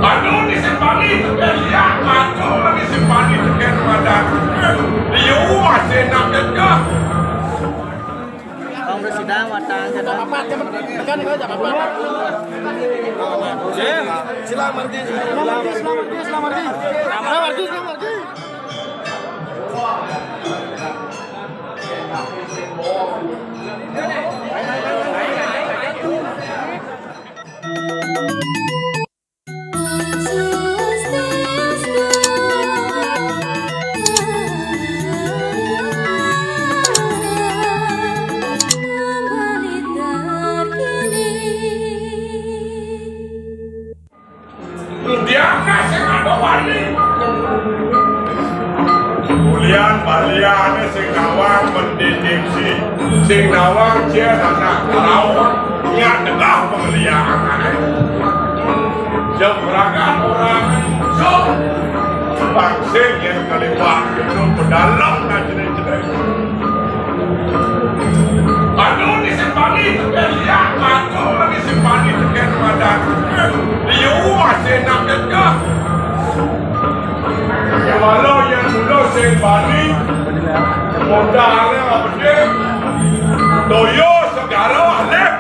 Aduh di simpani tekan lihat macam lagi simpani tekan madan. Dia masih nak dekat. Ông Resida matang Tekan enggak jangan apa. Selamat Mardi. Dia kasih ada balik. Kuliah balian sing nawang mendidiksi, sing nawang cia anak karawang nyak degah pengeliangan. Jam berangkat orang so vaksin yang kalibat itu pedalam dan jenis-jenis. Aduh di simpani tekan lihat macam lagi simpani tekan madan. Dia masih nak dekat. Walau yang muda simpani modalnya apa dia? Toyo segala alep.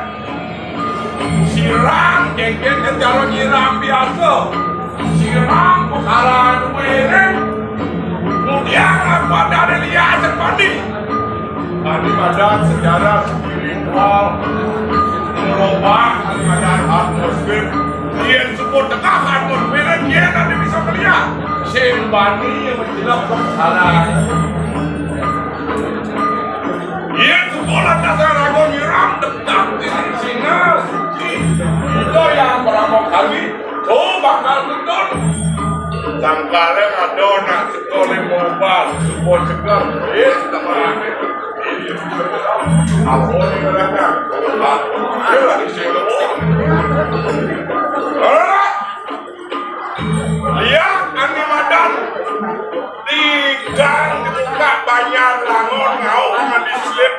Siram jengkel cara nyiram biasa. Siram pekaran weren. Kemudian apa dari lihat simpani? Tadi badan secara spiritual merubah keadaan atmosfer. Dia sebut tengah atmosfer dia nanti bisa melihat sembani yang menjelang kesalahan. Dia sekolah dasar aku nyiram dekat di sini suci. Itu yang berapa kali tuh bakal betul. Sangkara ada nak sekolah mobile support sekolah. Teman aku ni berada. Dia lagi sibuk. Lihat Ani Madan di gang dibuka banyak langon ngau di slip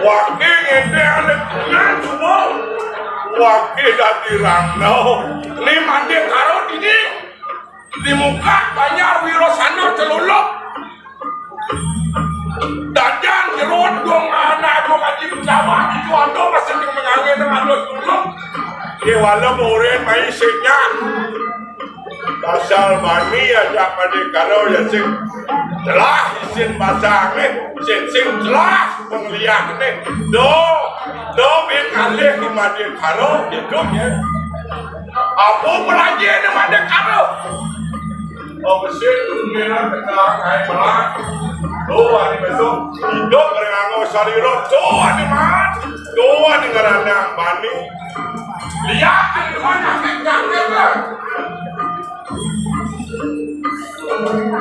wakil ngende ada kuliah semua wakil dah dirangau ni mandi karut ini di muka banyak wirosana celuluk dadan jerut dong anak dong aji bersama itu ando masih mengangin dengan lo celuluk ya walau murid main senyap pasal mani aja pada kalau ya sing telah isin pasang sing telah penglihat do bin alih di madi karo hidupnya apa pelajar di madi karo oh mesin dunia tentang air berat doa di besok hidup berengango sariro doa di mat doa di ngeranang mani lihat di mana kekang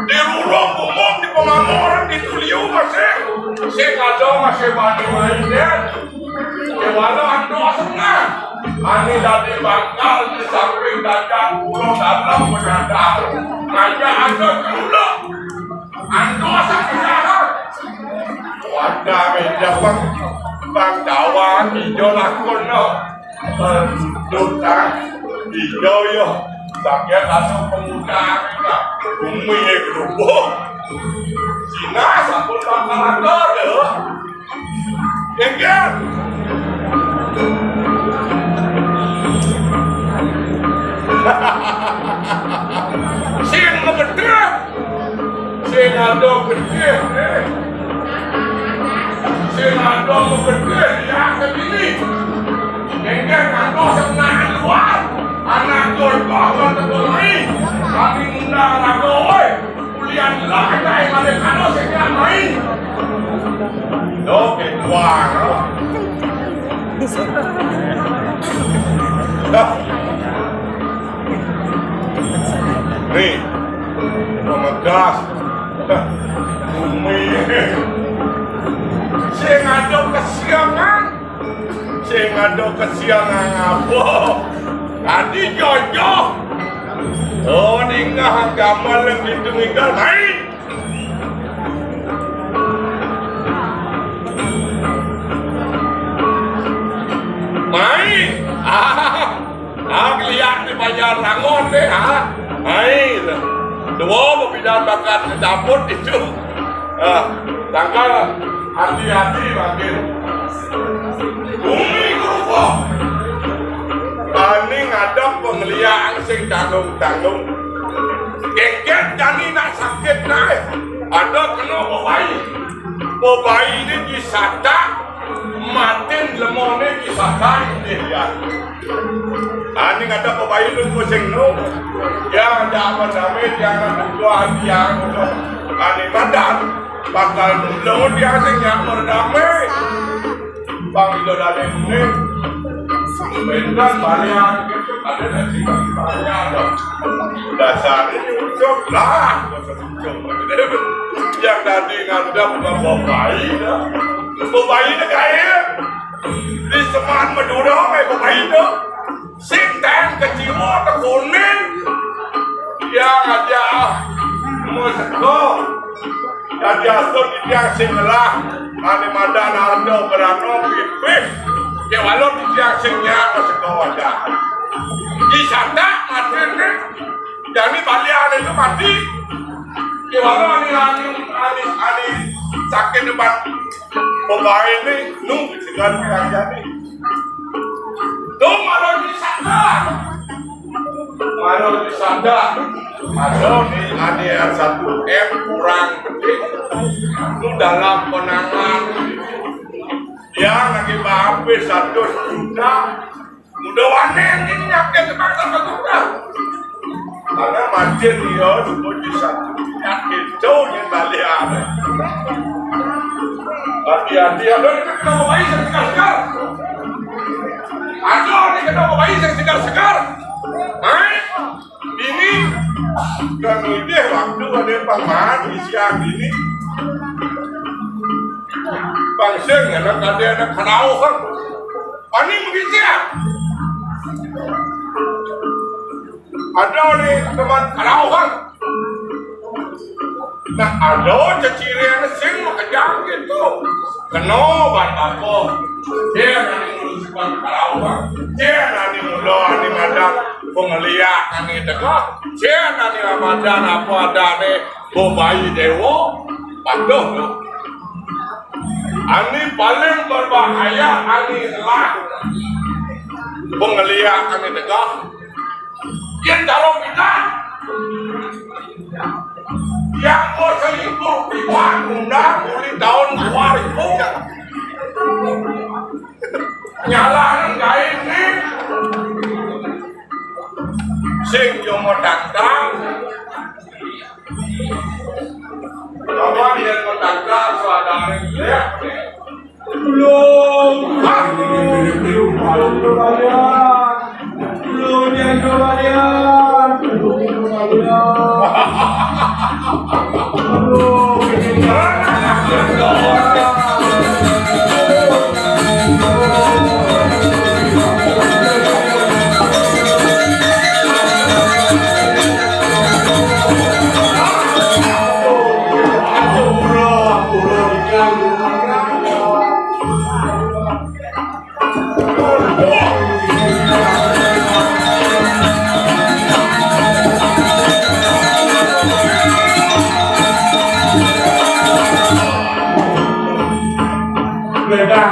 di rulung umum di pemamoran di tuliu masih sekadang masih banyak mainnya walau ando asengah ani dari bangkal di samping dadang pulau dalam menadang aja ando dulu ando asengah wanda meja bang dawan hijau lakon no duta hijau yo sakit langsung pemuda kita bumi gerubuk Cina sabun bakalan deh enggan sing ngegede sing ado gede sing ado gede ya begini enggan ado senang luar anak korban terlalu kami undang aku, kuliah lah kita yang ada kano sekian main. Do kedua, nih, pemegas, bumi, sing ada kesiangan apa? Tadi jojo. Oh, ninggah agama yang ditinggal main. Main. ya rangon deh hai dua pembinaan bakat dapur itu tanggal hati-hati makin bumi kerupuk ini ngadap pengliang sing tanggung-tanggung gengget jani nak sakit naik ada kena bayi ini disata matin lemone disata ini ya ini ngadap bayi itu pusing no yang ada apa-apa jangan berdoa yang ini madan bakal dulu dia sing yang berdamai bang itu dari ini bentar banyak ada nanti banyak dasar ini ucap lah yang tadi ngadap bayi bayi itu kaya di seman medudong bayi itu sinteng kecil kuning yang aja musiko jadi asal dia singlah ane madan ardo berano pipis ya walau dia singnya musiko aja di sana mati nih jadi balian itu mati ya walau ani sakit depan pemain ini nunggu segala aja nih tuh malah di sana ada nih ada 1 M kurang gede itu dalam penangan yang lagi mampir 1 juta udah waneh ini nyakit teman-teman udah karena macet dia di 1 nyakit jauh yang balik ada hati-hati ada ini kenapa bayi yang segar-segar ada ini kenapa bayi yang segar-segar ini dan ini waktu ada paman di siang ini bangseng ada kenau kan ini begitu ya ada nih teman kenau kan nah ada cecirian sing makejang gitu kenapa apa dia nanti ngurusin kenau kan dia nanti mulo nanti madang pengeliak ani tegak jen ani ramadan apa adane bayi dewa paduh ani paling berbahaya ani lah pengeliak ani tegak yang dalam kita yang berselingkuh di undang mulai tahun 2000 nyalahan gaya ini sing jomo dangdang apa yang mau dangdang suadare ya belum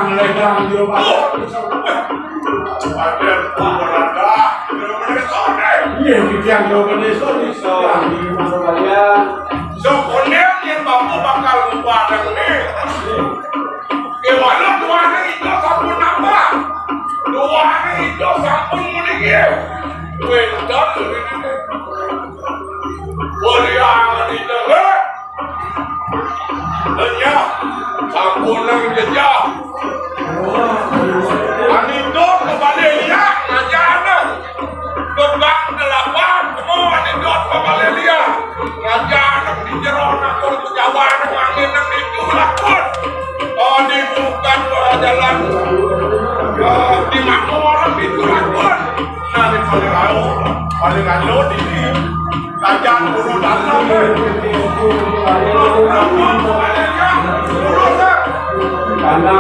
ledang yo ada berada iya yang yo beneso iso di Surabaya so konem yang bambu bakal padang nih walau tuane itu sampun nambah tuane itu sampun muni wendan ini Wariang itu Lenya sampun nang jejak anidot kembali dia ngajana kebang delapan semua anidot kembali dia ngajana di jerona pun kejawan angin nang itu lakon dibukan jalan di makmur itu lakon nanti paling lalu ini kajian guru dalam karena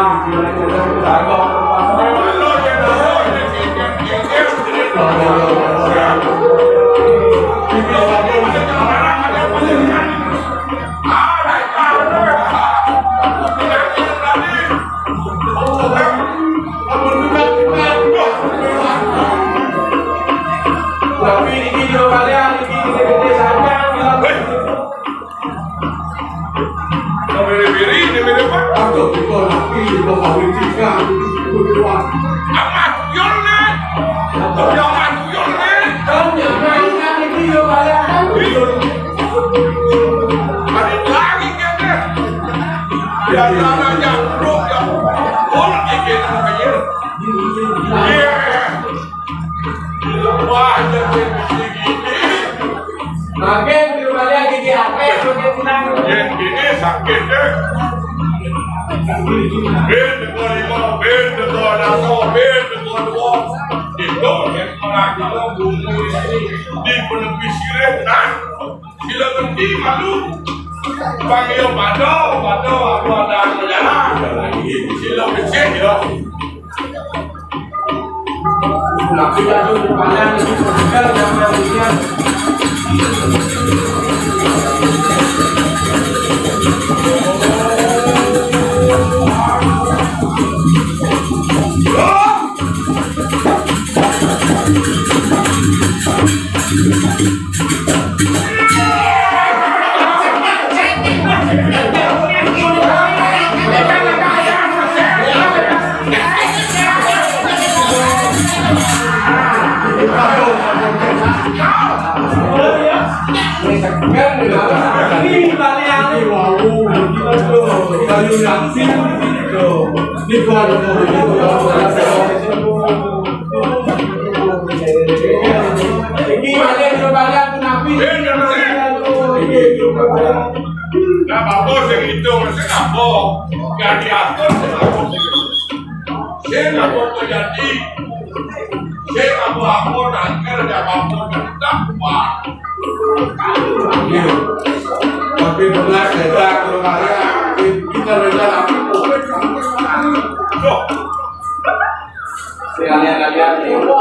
Biasanya grup yang full bikin kayak wah jadi begini makin kembali gigi apa yang gini sakit deh ben dengan lima ben dengan atau ben dengan dua itu yang orang di penepisiran nah silakan di malu panggil pada aku ada menyalah silakan kecil ya lagi jatuh di panen kalau jangan hujan ini balian nih wow kayu yang sih ini kalau ini balian tuh nabi nah bapak yang itu masih apa yang diatur saya nggak jadi saya apa nanti ada apa terdakwa tapi benar kita kemarin kita rencana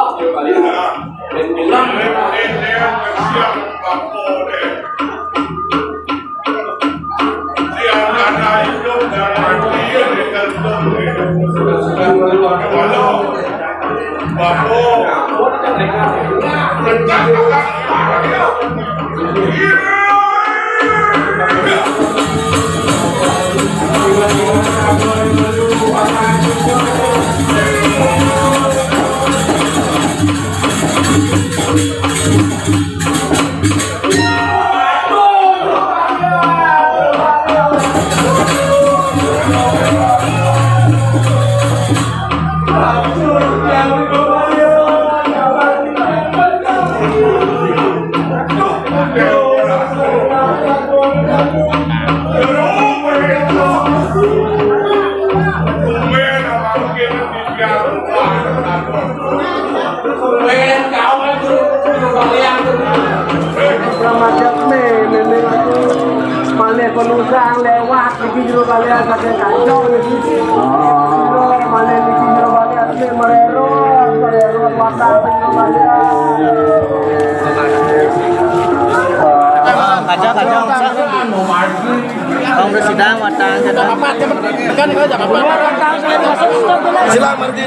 sekalian balian dan bilang penusang lewat di jero balian pakai kacau di sini. Mana di jero balian ni merero matang jero balian. Kacau. Kongres sidang matang jadi apa? Kan kalau jangan apa. Silakan Mardi.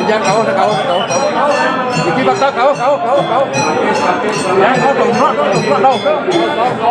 Jangan kau. Iki bakal kau. Ya, kau tunggu đâu. Kau.